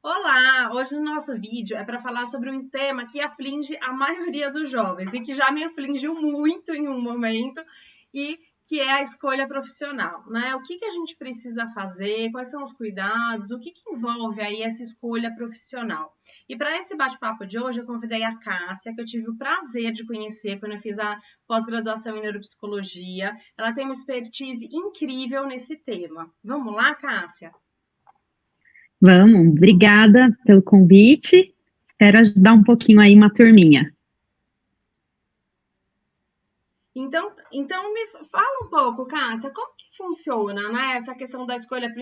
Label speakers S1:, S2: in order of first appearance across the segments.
S1: Olá! Hoje no nosso vídeo é para falar sobre um tema que aflige a maioria dos jovens e que já me afligiu muito em um momento e que é a escolha profissional, né? O que a gente precisa fazer, quais são os cuidados, o que envolve aí essa escolha profissional. E para esse bate-papo de hoje eu convidei a Cássia, que eu tive o prazer de conhecer quando eu fiz a pós-graduação em neuropsicologia. Ela tem uma expertise incrível nesse tema. Vamos lá, Cássia?
S2: Vamos, obrigada pelo convite. Espero ajudar um pouquinho aí uma turminha.
S1: Então me fala um pouco, Cássia, como que funciona, né, essa questão da escolha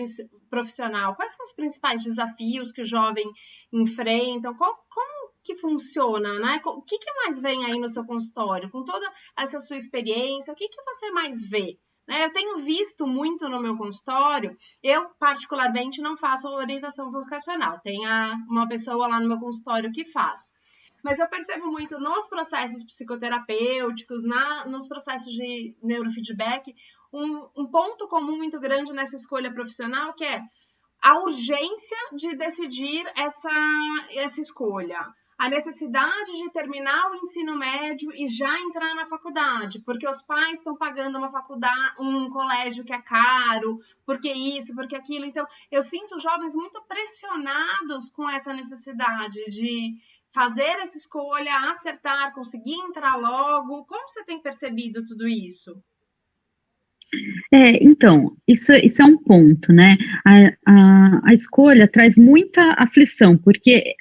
S1: profissional? Quais são os principais desafios que o jovem enfrentam? Como que funciona, né? O que mais vem aí no seu consultório? Com toda essa sua experiência, o que você mais vê? Né? Eu tenho visto muito no meu consultório, eu particularmente não faço orientação vocacional, tem uma pessoa lá no meu consultório que faz. Mas eu percebo muito nos processos psicoterapêuticos, nos processos de neurofeedback, um ponto comum muito grande nessa escolha profissional, que é a urgência de decidir essa escolha. A necessidade de terminar o ensino médio e já entrar na faculdade, porque os pais estão pagando uma faculdade, um colégio que é caro, porque isso, porque aquilo. Então, eu sinto jovens muito pressionados com essa necessidade de fazer essa escolha, acertar, conseguir entrar logo. Como você tem percebido tudo isso?
S2: Então, isso é um ponto, né? A escolha traz muita aflição, porque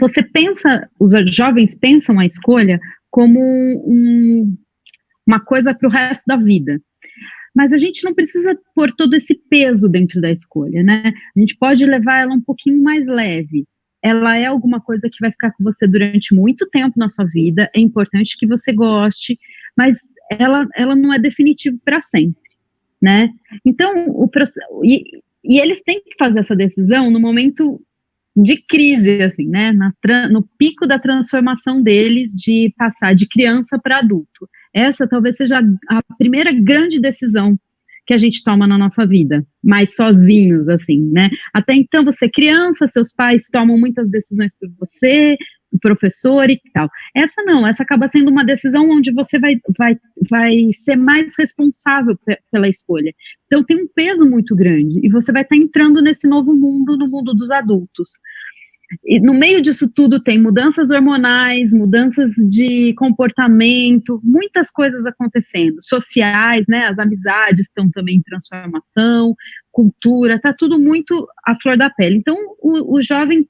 S2: você pensa, os jovens pensam a escolha como uma coisa para o resto da vida. Mas a gente não precisa pôr todo esse peso dentro da escolha, né? A gente pode levar ela um pouquinho mais leve. Ela é alguma coisa que vai ficar com você durante muito tempo na sua vida, é importante que você goste, mas ela não é definitiva para sempre, né? Então, e eles têm que fazer essa decisão no momento de crise, assim, né? No pico da transformação deles de passar de criança para adulto. Essa talvez seja a primeira grande decisão que a gente toma na nossa vida, mais sozinhos, assim, né? Até então, você é criança, seus pais tomam muitas decisões por você, o professor e tal. Essa não, essa acaba sendo uma decisão onde você vai ser mais responsável pela escolha. Então, tem um peso muito grande, e você vai estar entrando nesse novo mundo, no mundo dos adultos. E no meio disso tudo tem mudanças hormonais, mudanças de comportamento, muitas coisas acontecendo, sociais, né, as amizades estão também em transformação, cultura, está tudo muito à flor da pele. Então, o jovem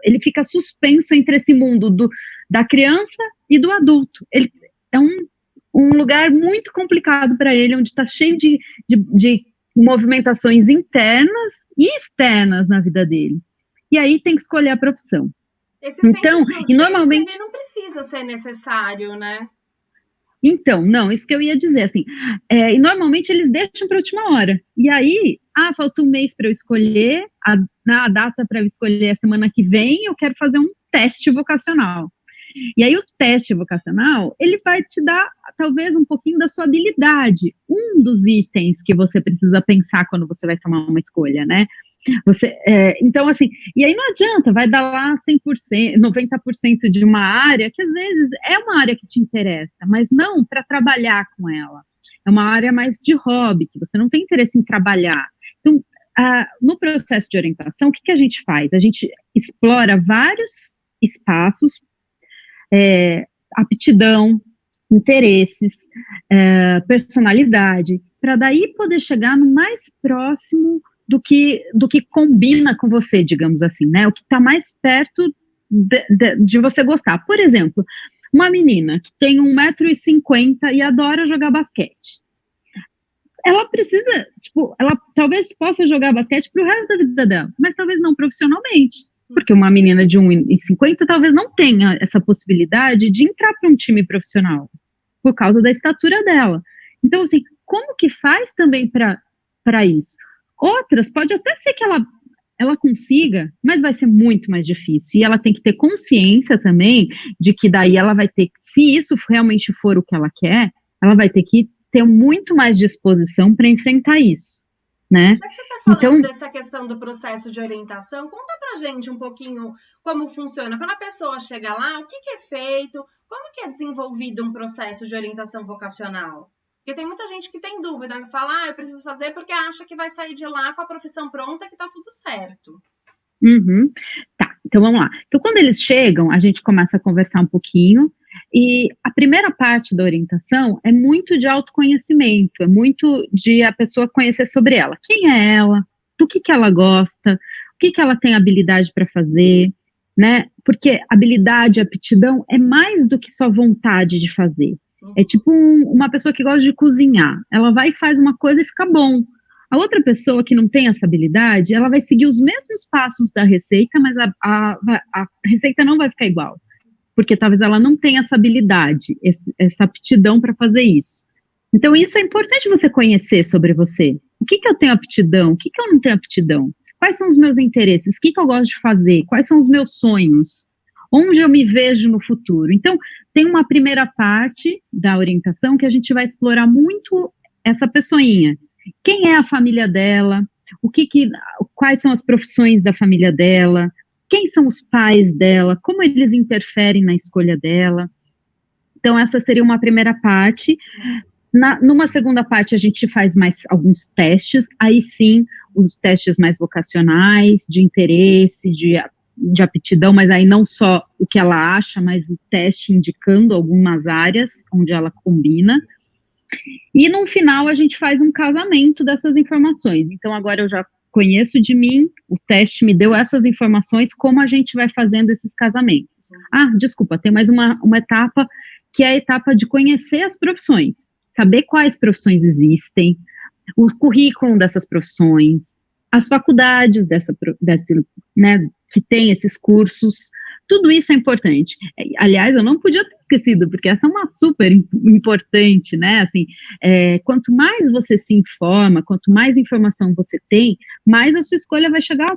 S2: ele fica suspenso entre esse mundo da criança e do adulto. Ele é um lugar muito complicado para ele, onde está cheio de movimentações internas e externas na vida dele. E aí tem que escolher a profissão.
S1: Esse então, e normalmente ele não precisa ser necessário, né?
S2: Então, não, isso que eu ia dizer, assim, e normalmente eles deixam para a última hora. E aí, falta um mês para eu escolher, a data para eu escolher a semana que vem, eu quero fazer um teste vocacional. E aí o teste vocacional, ele vai te dar, talvez, um pouquinho da sua habilidade. Um dos itens que você precisa pensar quando você vai tomar uma escolha, né? Então, assim, e aí não adianta, vai dar lá 100%, 90% de uma área, que às vezes é uma área que te interessa, mas não para trabalhar com ela. É uma área mais de hobby, que você não tem interesse em trabalhar. Então, no processo de orientação, o que a gente faz? A gente explora vários espaços, aptidão, interesses, personalidade, para daí poder chegar no mais próximo do que combina com você, digamos assim, né? O que está mais perto de você gostar. Por exemplo, uma menina que tem 1,50 m e adora jogar basquete. Ela precisa, ela talvez possa jogar basquete para o resto da vida dela, mas talvez não profissionalmente. Porque uma menina de 1,50 m talvez não tenha essa possibilidade de entrar para um time profissional, por causa da estatura dela. Então, assim, como que faz também para isso? Outras, pode até ser que ela consiga, mas vai ser muito mais difícil. E ela tem que ter consciência também de que daí ela vai ter, se isso realmente for o que ela quer, ela vai ter que ter muito mais disposição para enfrentar isso, né?
S1: Já que você está falando
S2: Então,
S1: dessa questão do processo de orientação, conta pra gente um pouquinho como funciona. Quando a pessoa chega lá, o que é feito? Como que é desenvolvido um processo de orientação vocacional? Porque tem muita gente que tem dúvida, que fala, eu preciso fazer porque acha que vai sair de lá com a profissão pronta, que tá tudo certo.
S2: uhum, tá, então vamos lá. Então, quando eles chegam, a gente começa a conversar um pouquinho, e a primeira parte da orientação é muito de autoconhecimento, é muito de a pessoa conhecer sobre ela. Quem é ela? Do que ela gosta? O que ela tem habilidade para fazer? Né? Porque habilidade, aptidão é mais do que só vontade de fazer. É tipo uma pessoa que gosta de cozinhar. Ela vai e faz uma coisa e fica bom. A outra pessoa que não tem essa habilidade, ela vai seguir os mesmos passos da receita, mas a receita não vai ficar igual. Porque talvez ela não tenha essa habilidade, essa aptidão para fazer isso. Então, isso é importante você conhecer sobre você. O que eu tenho aptidão? O que eu não tenho aptidão? Quais são os meus interesses? O que eu gosto de fazer? Quais são os meus sonhos? Onde eu me vejo no futuro? Então, tem uma primeira parte da orientação que a gente vai explorar muito essa pessoinha. Quem é a família dela? Quais são as profissões da família dela? Quem são os pais dela? Como eles interferem na escolha dela? Então, essa seria uma primeira parte. Numa segunda parte, a gente faz mais alguns testes, aí sim, os testes mais vocacionais, de interesse, de aptidão, mas aí não só o que ela acha, mas o teste indicando algumas áreas onde ela combina. E no final, a gente faz um casamento dessas informações. Então, agora eu já conheço de mim, o teste me deu essas informações, como a gente vai fazendo esses casamentos. Ah, desculpa, tem mais uma etapa, que é a etapa de conhecer as profissões. Saber quais profissões existem, o currículo dessas profissões, as faculdades né, que tem esses cursos, tudo isso é importante. Aliás, eu não podia ter esquecido, porque essa é uma super importante, né, assim, quanto mais você se informa, quanto mais informação você tem, mais a sua escolha vai chegar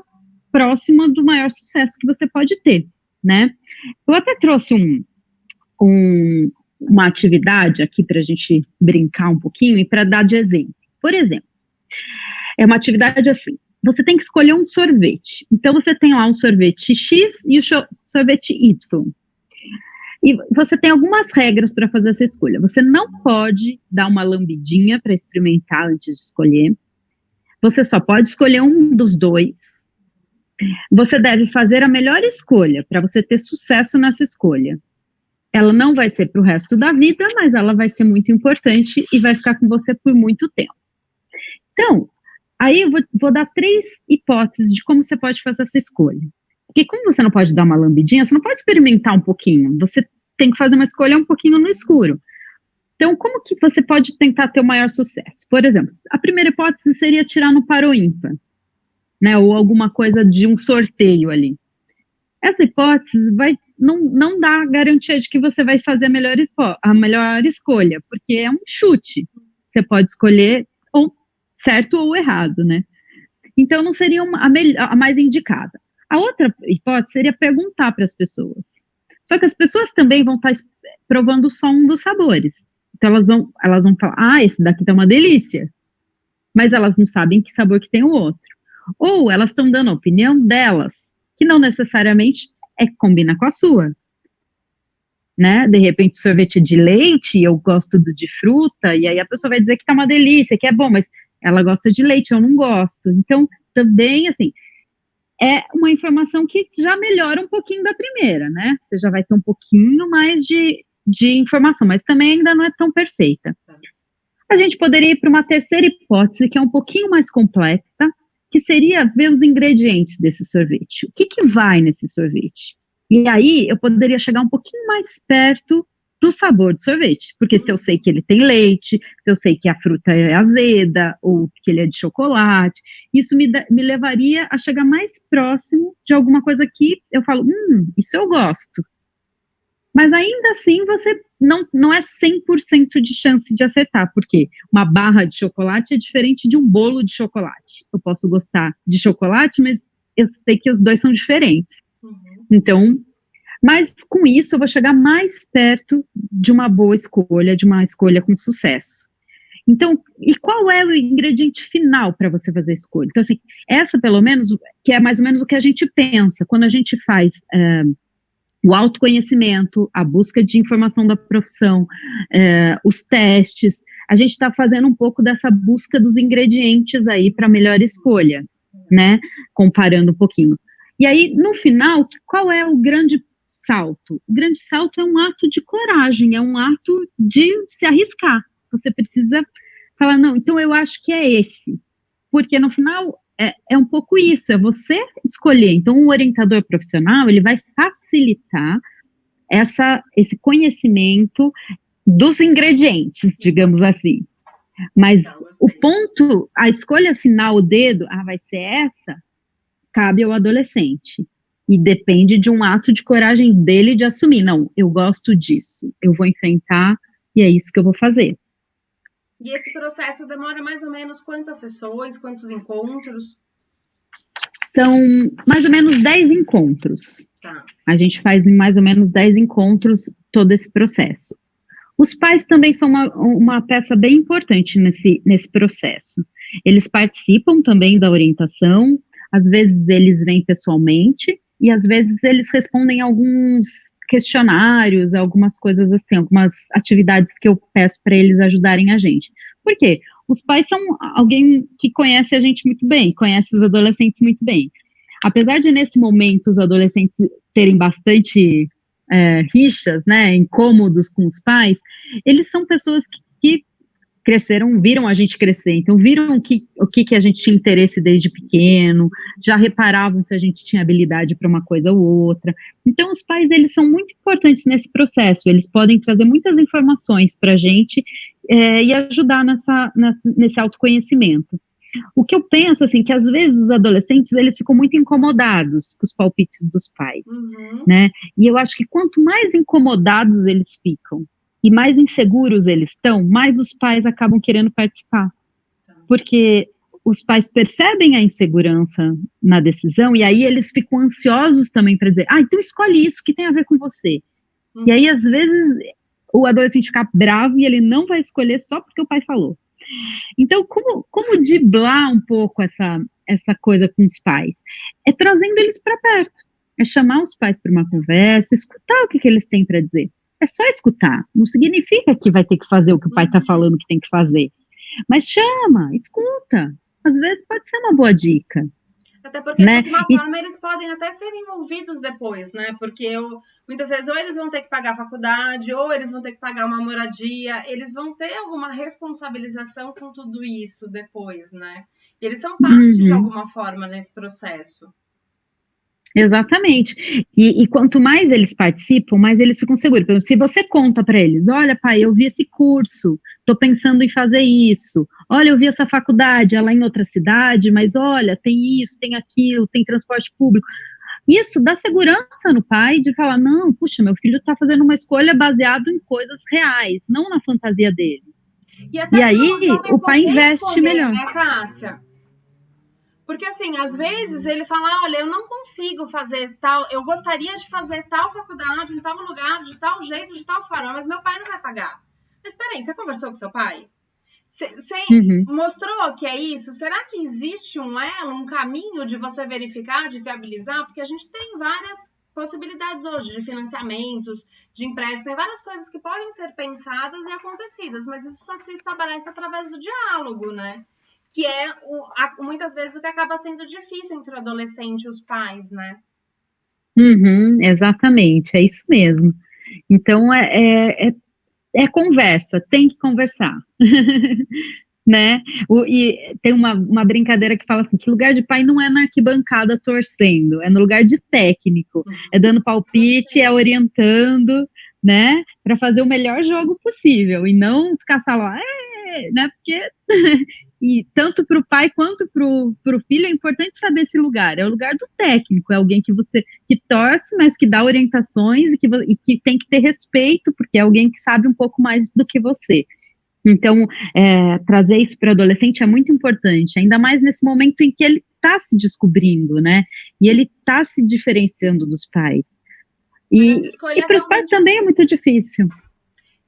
S2: próxima do maior sucesso que você pode ter, né. Eu até trouxe uma atividade aqui para a gente brincar um pouquinho e para dar de exemplo. Por exemplo, é uma atividade assim, você tem que escolher um sorvete. Então, você tem lá um sorvete X e o sorvete Y. E você tem algumas regras para fazer essa escolha. Você não pode dar uma lambidinha para experimentar antes de escolher. Você só pode escolher um dos dois. Você deve fazer a melhor escolha para você ter sucesso nessa escolha. Ela não vai ser para o resto da vida, mas ela vai ser muito importante e vai ficar com você por muito tempo. Então, aí eu vou dar 3 hipóteses de como você pode fazer essa escolha. Porque como você não pode dar uma lambidinha, você não pode experimentar um pouquinho, você tem que fazer uma escolha um pouquinho no escuro. Então, como que você pode tentar ter o maior sucesso? Por exemplo, a primeira hipótese seria tirar no par ou ímpar, né, ou alguma coisa de um sorteio ali. Essa hipótese não dá garantia de que você vai fazer a melhor escolha, porque é um chute. Você pode escolher ou certo ou errado, né? Então, não seria a mais indicada. A outra hipótese seria perguntar para as pessoas. Só que as pessoas também vão estar provando só um dos sabores. Então, elas vão falar, esse daqui tá uma delícia. Mas elas não sabem que sabor que tem o outro. Ou elas estão dando a opinião delas, que não necessariamente combina com a sua. Né? De repente, sorvete de leite, eu gosto do de fruta, e aí a pessoa vai dizer que tá uma delícia, que é bom, mas ela gosta de leite, eu não gosto. Então, também, assim, é uma informação que já melhora um pouquinho da primeira, né? Você já vai ter um pouquinho mais de informação, mas também ainda não é tão perfeita. A gente poderia ir para uma terceira hipótese, que é um pouquinho mais completa, que seria ver os ingredientes desse sorvete. O que vai nesse sorvete? E aí, eu poderia chegar um pouquinho mais perto do sabor do sorvete, porque se eu sei que ele tem leite, se eu sei que a fruta é azeda, ou que ele é de chocolate, isso me levaria a chegar mais próximo de alguma coisa que eu falo, isso eu gosto. Mas ainda assim, você não é 100% de chance de acertar, porque uma barra de chocolate é diferente de um bolo de chocolate. Eu posso gostar de chocolate, mas eu sei que os dois são diferentes. Então, mas com isso eu vou chegar mais perto de uma boa escolha, de uma escolha com sucesso. Então, e qual é o ingrediente final para você fazer a escolha? Então, assim, essa pelo menos, que é mais ou menos o que a gente pensa, quando a gente faz o autoconhecimento, a busca de informação da profissão, os testes, a gente está fazendo um pouco dessa busca dos ingredientes aí para a melhor escolha, né? Comparando um pouquinho. E aí, no final, qual é o grande salto? O grande salto é um ato de coragem, é um ato de se arriscar. Você precisa falar, não, então eu acho que é esse. Porque no final é um pouco isso, é você escolher. Então, um orientador profissional, ele vai facilitar esse conhecimento dos ingredientes, digamos assim. Mas o ponto, a escolha final, o dedo, vai ser essa, cabe ao adolescente. E depende de um ato de coragem dele de assumir, não, eu gosto disso, eu vou enfrentar e é isso que eu vou fazer.
S1: E esse processo demora mais ou menos quantas sessões, quantos encontros?
S2: São mais ou menos 10 encontros.
S1: Tá.
S2: A gente faz em mais ou menos 10 encontros todo esse processo. Os pais também são uma peça bem importante nesse processo. Eles participam também da orientação, às vezes eles vêm pessoalmente, e às vezes eles respondem alguns questionários, algumas coisas assim, algumas atividades que eu peço para eles ajudarem a gente. Por quê? Os pais são alguém que conhece a gente muito bem, conhece os adolescentes muito bem. Apesar de, nesse momento, os adolescentes terem bastante rixas, né, incômodos com os pais, eles são pessoas que cresceram, viram a gente crescer, então viram o que a gente tinha interesse desde pequeno, já reparavam se a gente tinha habilidade para uma coisa ou outra. Então, os pais, eles são muito importantes nesse processo, eles podem trazer muitas informações para a gente e ajudar nesse autoconhecimento. O que eu penso, assim, que às vezes os adolescentes, eles ficam muito incomodados com os palpites dos pais, né? E eu acho que quanto mais incomodados eles ficam, e mais inseguros eles estão, mais os pais acabam querendo participar. Porque os pais percebem a insegurança na decisão, e aí eles ficam ansiosos também para dizer, então escolhe isso que tem a ver com você. E aí, às vezes, o adolescente fica bravo e ele não vai escolher só porque o pai falou. Então, como driblar um pouco essa coisa com os pais? É trazendo eles para perto, é chamar os pais para uma conversa, escutar o que eles têm para dizer. É só escutar, não significa que vai ter que fazer o que o pai está falando que tem que fazer. Mas chama, escuta. Às vezes pode ser uma boa dica.
S1: Até porque, de alguma forma, eles podem até ser envolvidos depois, né? Porque muitas vezes ou eles vão ter que pagar a faculdade, ou eles vão ter que pagar uma moradia, eles vão ter alguma responsabilização com tudo isso depois, né? E eles são parte, de alguma forma, nesse processo.
S2: Exatamente. E quanto mais eles participam, mais eles ficam seguros. Por exemplo, se você conta para eles, olha, pai, eu vi esse curso, estou pensando em fazer isso. Olha, eu vi essa faculdade, ela é em outra cidade, mas olha, tem isso, tem aquilo, tem transporte público. Isso dá segurança no pai de falar, não, puxa, meu filho está fazendo uma escolha baseada em coisas reais, não na fantasia dele. E aí, o pai investe melhor.
S1: Né, Cássia? Porque, assim, às vezes ele fala, olha, eu não consigo fazer tal, eu gostaria de fazer tal faculdade, em tal lugar, de tal jeito, de tal forma, mas meu pai não vai pagar. Mas peraí, você conversou com seu pai? Você mostrou que é isso? Será que existe um caminho de você verificar, de viabilizar? Porque a gente tem várias possibilidades hoje de financiamentos, de empréstimos, tem várias coisas que podem ser pensadas e acontecidas, mas isso só se estabelece através do diálogo, né? Que é, muitas vezes, o que acaba sendo difícil entre o adolescente e os pais, né?
S2: Exatamente, é isso mesmo. Então, é conversa, tem que conversar, né? E tem uma brincadeira que fala assim, que lugar de pai não é na arquibancada torcendo, é no lugar de técnico, é dando palpite, é orientando, né? Para fazer o melhor jogo possível, e não ficar só lá, né? Porque... E tanto para o pai quanto para o filho é importante saber esse lugar. É o lugar do técnico, é alguém que torce, mas que dá orientações e que tem que ter respeito, porque é alguém que sabe um pouco mais do que você. Então, trazer isso para o adolescente é muito importante, ainda mais nesse momento em que ele está se descobrindo, né? E ele está se diferenciando dos pais. E para os pais também é muito difícil.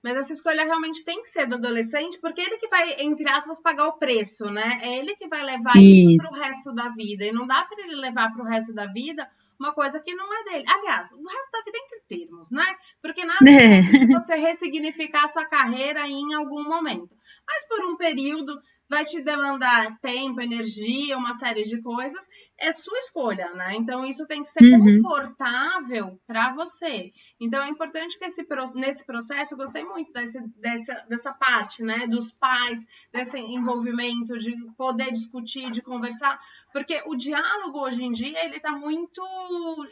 S1: Mas essa escolha realmente tem que ser do adolescente, porque ele que vai, entre aspas, pagar o preço, né? É ele que vai levar isso para o resto da vida. E não dá para ele levar para o resto da vida uma coisa que não é dele. Aliás, o resto da vida é entre termos, né? Porque nada impede de você ressignificar a sua carreira em algum momento. Mas por um período vai te demandar tempo, energia, uma série de coisas, é sua escolha, né? Então isso tem que ser confortável para você. Então é importante que nesse processo, eu gostei muito dessa parte, né? Dos pais, desse envolvimento, de poder discutir, de conversar, porque o diálogo hoje em dia ele está muito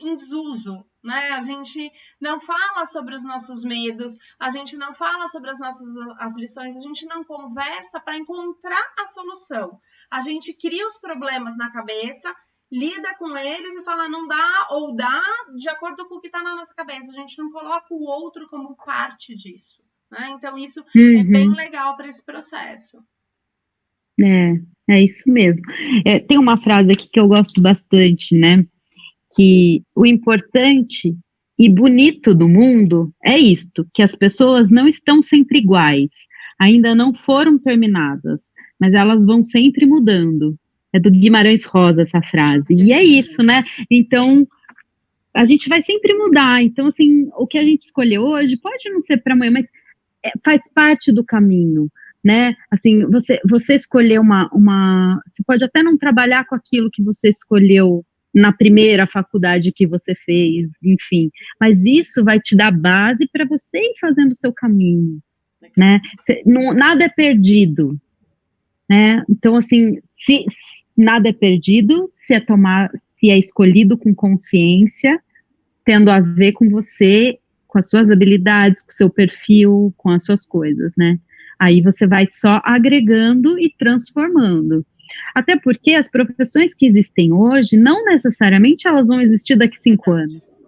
S1: em desuso, né? A gente não fala sobre os nossos medos, a gente não fala sobre as nossas aflições, a gente não conversa para encontrar a solução. A gente cria os problemas na cabeça, lida com eles e fala não dá ou dá de acordo com o que está na nossa cabeça. A gente não coloca o outro como parte disso, né? Então isso é bem legal para esse processo.
S2: É isso mesmo. Tem uma frase aqui que eu gosto bastante, né? Que o importante e bonito do mundo é isto, que as pessoas não estão sempre iguais, ainda não foram terminadas, mas elas vão sempre mudando. É do Guimarães Rosa essa frase. E é isso, né? Então, a gente vai sempre mudar. Então, assim, o que a gente escolheu hoje pode não ser para amanhã, mas faz parte do caminho, né? Assim, você escolher você pode até não trabalhar com aquilo que você escolheu na primeira faculdade que você fez, enfim, mas isso vai te dar base para você ir fazendo o seu caminho, né? Nada é perdido, né? Então, assim, se nada é perdido, se é escolhido com consciência, tendo a ver com você, com as suas habilidades, com o seu perfil, com as suas coisas, né? Aí você vai só agregando e transformando. Até porque as profissões que existem hoje, não necessariamente elas vão existir daqui 5 anos,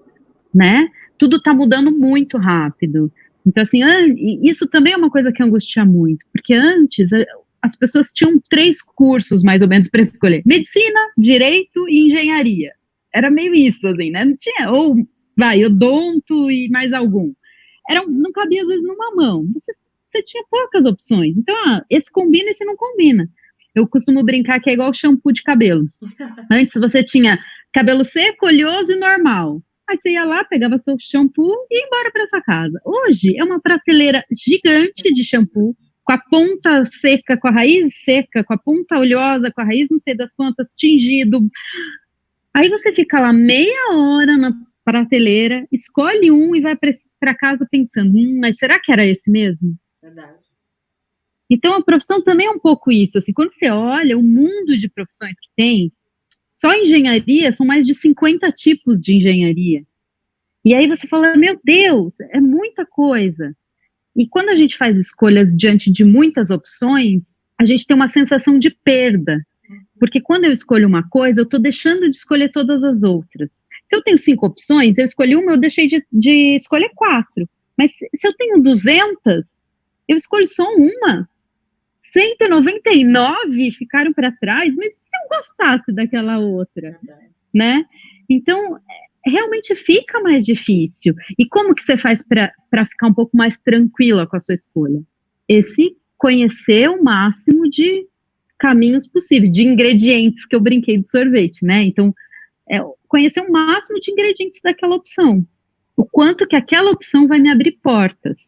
S2: né? Tudo está mudando muito rápido. Então, assim, isso também é uma coisa que angustia muito, porque antes as pessoas tinham 3 cursos, mais ou menos, para escolher: medicina, direito e engenharia. Era meio isso, assim, né? Não tinha, ou odonto e mais algum. Não cabia, às vezes, numa mão. Você tinha poucas opções. Então, esse combina, esse não combina. Eu costumo brincar que é igual shampoo de cabelo. Antes você tinha cabelo seco, oleoso e normal. Aí você ia lá, pegava seu shampoo e ia embora para sua casa. Hoje é uma prateleira gigante de shampoo, com a ponta seca, com a raiz seca, com a ponta oleosa, com a raiz não sei das quantas, tingido. Aí você fica lá meia hora na prateleira, escolhe um e vai para casa pensando, mas será que era esse mesmo?
S1: Verdade.
S2: Então a profissão também é um pouco isso, assim, quando você olha o mundo de profissões que tem, só engenharia são mais de 50 tipos de engenharia. E aí você fala, meu Deus, é muita coisa. E quando a gente faz escolhas diante de muitas opções, a gente tem uma sensação de perda. Porque quando eu escolho uma coisa, eu estou deixando de escolher todas as outras. Se eu tenho 5 opções, eu escolhi uma, eu deixei de escolher 4. Mas se eu tenho 200, eu escolho só uma. 199 ficaram para trás, mas se eu gostasse daquela outra, né? Então, realmente fica mais difícil. E como que você faz para ficar um pouco mais tranquila com a sua escolha? Conhecer o máximo de caminhos possíveis, de ingredientes, que eu brinquei do sorvete, né? Então, conhecer o máximo de ingredientes daquela opção. O quanto que aquela opção vai me abrir portas,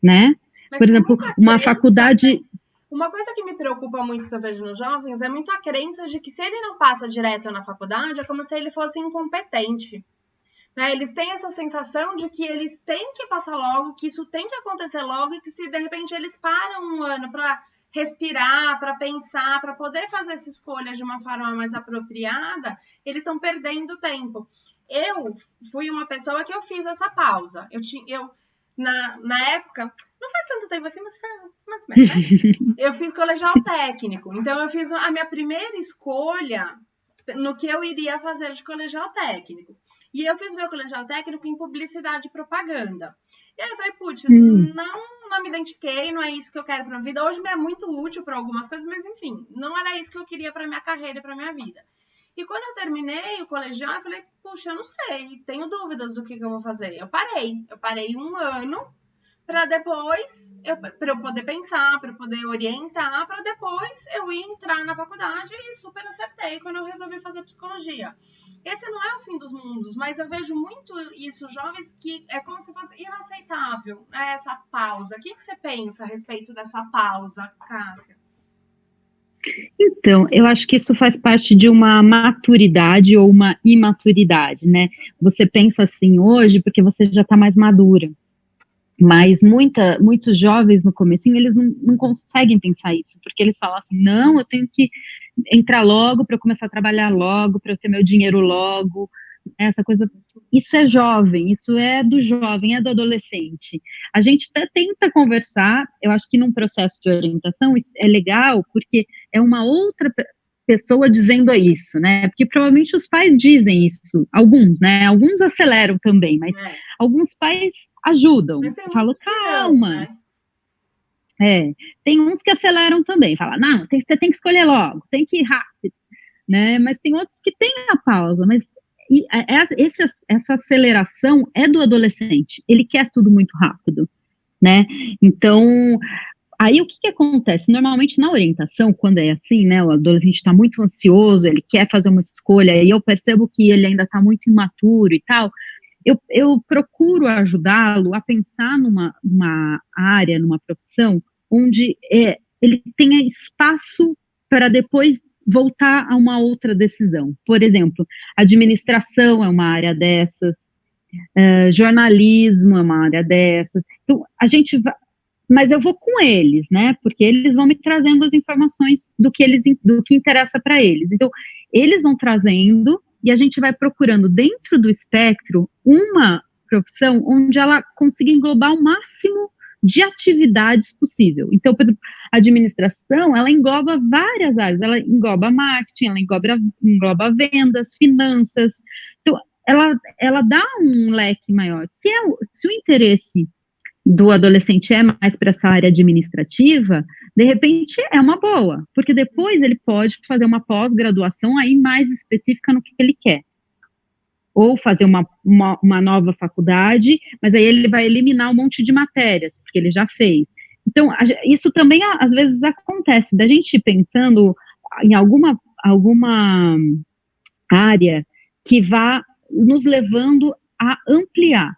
S2: né?
S1: Mas
S2: por exemplo, uma faculdade...
S1: Uma coisa que me preocupa muito, que eu vejo nos jovens, é muito a crença de que se ele não passa direto na faculdade, é como se ele fosse incompetente. Né? Eles têm essa sensação de que eles têm que passar logo, que isso tem que acontecer logo, e que se de repente eles param um ano para respirar, para pensar, para poder fazer essa escolha de uma forma mais apropriada, eles estão perdendo tempo. Eu fui uma pessoa que eu fiz essa pausa. Na época, não faz tanto tempo assim, mas foi mais ou menos, né? Eu fiz colegial técnico. Então, eu fiz a minha primeira escolha no que eu iria fazer de colegial técnico. E eu fiz meu colegial técnico em publicidade e propaganda. E aí eu falei, putz, não me identifiquei, não é isso que eu quero para minha vida. Hoje me é muito útil para algumas coisas, mas enfim, não era isso que eu queria para minha carreira e para minha vida. E quando eu terminei o colegial, eu falei, puxa, eu não sei, tenho dúvidas do que eu vou fazer. Eu parei 1 ano para depois, para eu poder pensar, para eu poder orientar, para depois eu ir entrar na faculdade e super acertei quando eu resolvi fazer psicologia. Esse não é o fim dos mundos, mas eu vejo muito isso, jovens, que é como se fosse inaceitável, né, essa pausa. O que você pensa a respeito dessa pausa, Cássia?
S2: Então, eu acho que isso faz parte de uma maturidade ou uma imaturidade, né? Você pensa assim hoje porque você já está mais madura. Mas muitos jovens no comecinho, eles não conseguem pensar isso, porque eles falam assim, não, eu tenho que entrar logo para eu começar a trabalhar logo, para eu ter meu dinheiro logo, essa coisa, isso é jovem, isso é do jovem, é do adolescente. A gente até tenta conversar, eu acho que num processo de orientação isso é legal, porque é uma outra pessoa dizendo isso, né, porque provavelmente os pais dizem isso, alguns, né, alguns aceleram também, mas alguns pais ajudam, falam, calma, tem uns que aceleram também, falam, não, você tem que escolher logo, tem que ir rápido, né, mas tem outros que têm a pausa, mas essa aceleração é do adolescente, ele quer tudo muito rápido, né, então, aí o que acontece? Normalmente na orientação, quando é assim, né, o adolescente está muito ansioso, ele quer fazer uma escolha, e eu percebo que ele ainda está muito imaturo e tal, eu procuro ajudá-lo a pensar numa área, numa profissão, onde ele tenha espaço para depois voltar a uma outra decisão. Por exemplo, administração é uma área dessas, jornalismo é uma área dessas. Então, a gente vai, mas eu vou com eles, né? Porque eles vão me trazendo as informações do que interessa para eles. Então, eles vão trazendo e a gente vai procurando dentro do espectro uma profissão onde ela consiga englobar o máximo de atividades possível. Então, por exemplo, a administração, ela engloba várias áreas, ela engloba marketing, ela engloba vendas, finanças. Então, ela dá um leque maior. Se o interesse do adolescente é mais para essa área administrativa, de repente é uma boa, porque depois ele pode fazer uma pós-graduação aí mais específica no que ele quer. Ou fazer uma nova faculdade, mas aí ele vai eliminar um monte de matérias, porque ele já fez. Então, isso também às vezes acontece, da gente pensando em alguma área que vá nos levando a ampliar,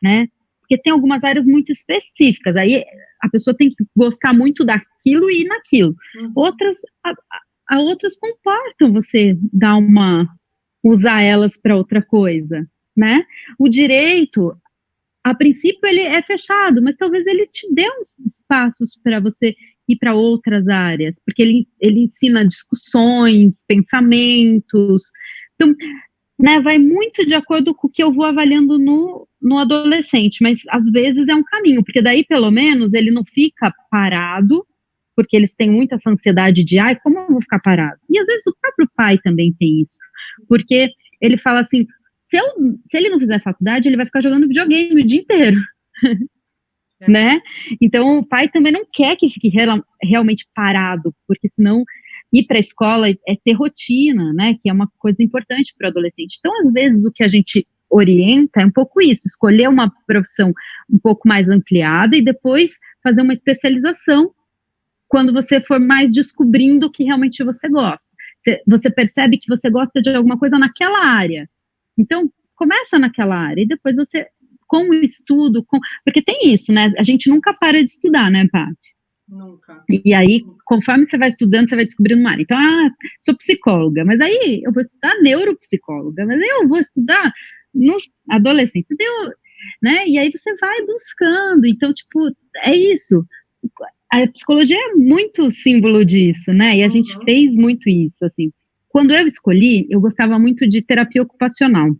S2: né? Porque tem algumas áreas muito específicas, aí a pessoa tem que gostar muito daquilo e ir naquilo. Outras comportam você usar elas para outra coisa, né? O direito, a princípio, ele é fechado, mas talvez ele te dê uns espaços para você ir para outras áreas, porque ele ensina discussões, pensamentos. Então, né, vai muito de acordo com o que eu vou avaliando no adolescente, mas às vezes é um caminho, porque daí pelo menos ele não fica parado, porque eles têm muita essa ansiedade de, ai, como eu vou ficar parado? E às vezes o próprio pai também tem isso, porque ele fala assim, se ele não fizer faculdade, ele vai ficar jogando videogame o dia inteiro, né? Então o pai também não quer que fique realmente parado, porque senão ir para a escola é ter rotina, né, que é uma coisa importante para o adolescente. Então, às vezes, o que a gente orienta é um pouco isso, escolher uma profissão um pouco mais ampliada e depois fazer uma especialização quando você for mais descobrindo o que realmente você gosta. Você percebe que você gosta de alguma coisa naquela área. Então, começa naquela área e depois você, com o estudo, porque tem isso, né, a gente nunca para de estudar, né, Paty?
S1: Nunca.
S2: E aí, conforme você vai estudando, você vai descobrindo uma área. Então, sou psicóloga, mas aí eu vou estudar neuropsicóloga, mas aí eu vou estudar no adolescência, né? E aí você vai buscando. Então, tipo, é isso. A psicologia é muito símbolo disso, né? E a gente fez muito isso, assim. Quando eu escolhi, eu gostava muito de terapia ocupacional.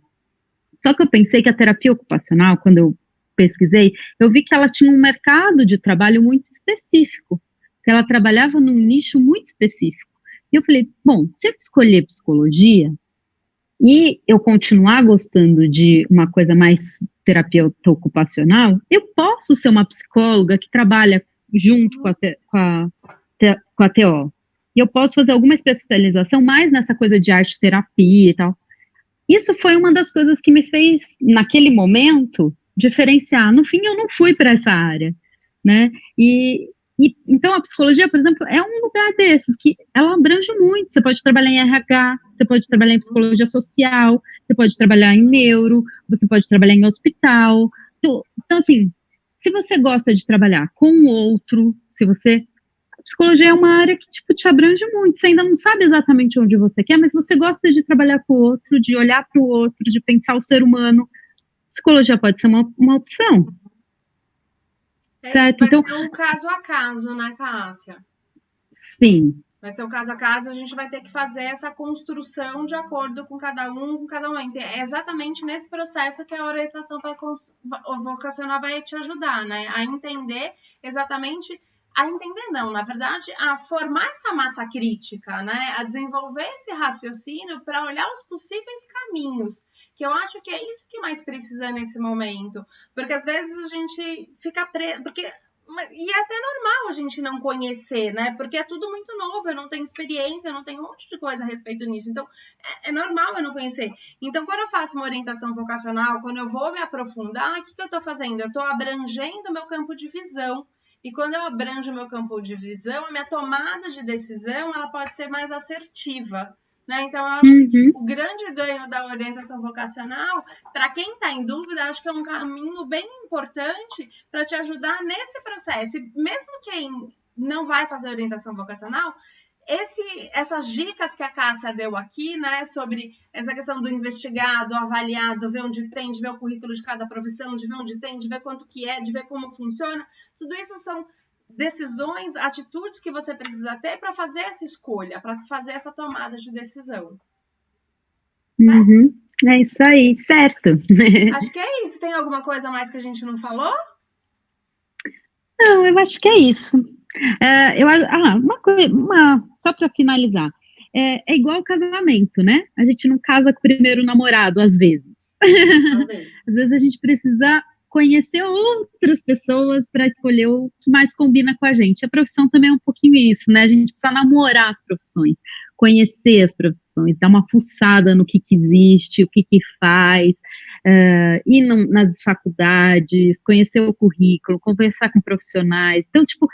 S2: Só que eu pensei que a terapia ocupacional, quando eu pesquisei, eu vi que ela tinha um mercado de trabalho muito específico, que ela trabalhava num nicho muito específico. E eu falei, bom, se eu escolher psicologia e eu continuar gostando de uma coisa mais terapeuta ocupacional, eu posso ser uma psicóloga que trabalha junto com a TO. E eu posso fazer alguma especialização mais nessa coisa de arte-terapia e tal. Isso foi uma das coisas que me fez, naquele momento, diferenciar. No fim, eu não fui para essa área, né? Então, a psicologia, por exemplo, é um lugar desses, que ela abrange muito. Você pode trabalhar em RH, você pode trabalhar em psicologia social, você pode trabalhar em neuro, você pode trabalhar em hospital. Então assim, se você gosta de trabalhar com o outro, se você... A psicologia é uma área que, tipo, te abrange muito. Você ainda não sabe exatamente onde você quer, mas você gosta de trabalhar com o outro, de olhar para o outro, de pensar o ser humano. Psicologia pode ser uma opção,
S1: É isso,
S2: certo?
S1: vai
S2: Então,
S1: ser um caso a caso, né, Cássia?
S2: sim.
S1: Vai ser o caso a caso, a gente vai ter que fazer essa construção de acordo com cada um, com cada um. É exatamente nesse processo que a orientação vocacional vai te ajudar, né? A entender exatamente, a entender não, na verdade, a formar essa massa crítica, né? A desenvolver esse raciocínio para olhar os possíveis caminhos, que eu acho que é isso que mais precisa nesse momento. Porque às vezes a gente fica preso, e é até normal a gente não conhecer, né? Porque é tudo muito novo, eu não tenho experiência, eu não tenho um monte de coisa a respeito disso. Então, é normal eu não conhecer. Então, quando eu faço uma orientação vocacional, quando eu vou me aprofundar, o que eu estou fazendo? Eu estou abrangendo o meu campo de visão. E quando eu abranjo o meu campo de visão, a minha tomada de decisão, ela pode ser mais assertiva. Né? Então, eu acho que o grande ganho da orientação vocacional, para quem está em dúvida, acho que é um caminho bem importante para te ajudar nesse processo. E mesmo quem não vai fazer orientação vocacional, essas dicas que a Cássia deu aqui, né, sobre essa questão do investigado, avaliado, ver onde tem, de ver o currículo de cada profissão, de ver onde tem, de ver quanto que é, de ver como funciona, tudo isso são decisões, atitudes que você precisa ter para fazer essa escolha, para fazer essa tomada de decisão.
S2: Uhum. É isso aí, certo.
S1: Acho que é isso. Tem alguma coisa mais que a gente não falou?
S2: Não, eu acho que é isso. Só para finalizar, é igual casamento, né? A gente não casa com o primeiro namorado, às vezes. Às vezes a gente precisa conhecer outras pessoas para escolher o que mais combina com a gente. A profissão também é um pouquinho isso, né? A gente precisa namorar as profissões, conhecer as profissões, dar uma fuçada no que existe, o que faz, ir nas faculdades, conhecer o currículo, conversar com profissionais. Então, tipo,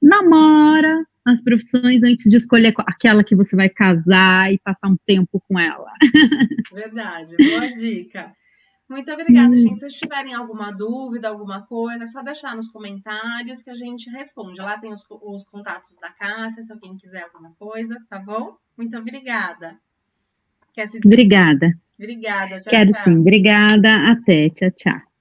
S2: namora as profissões antes de escolher aquela que você vai casar e passar um tempo com ela.
S1: Verdade, boa dica. Muito obrigada, gente. Se vocês tiverem alguma dúvida, alguma coisa, é só deixar nos comentários que a gente responde. Lá tem os contatos da Cássia, se alguém quiser alguma coisa, tá bom? Muito obrigada.
S2: Quer se despedir?
S1: Obrigada. Obrigada, tchau,
S2: Quero
S1: tchau.
S2: sim. Obrigada. Até. Tchau, tchau.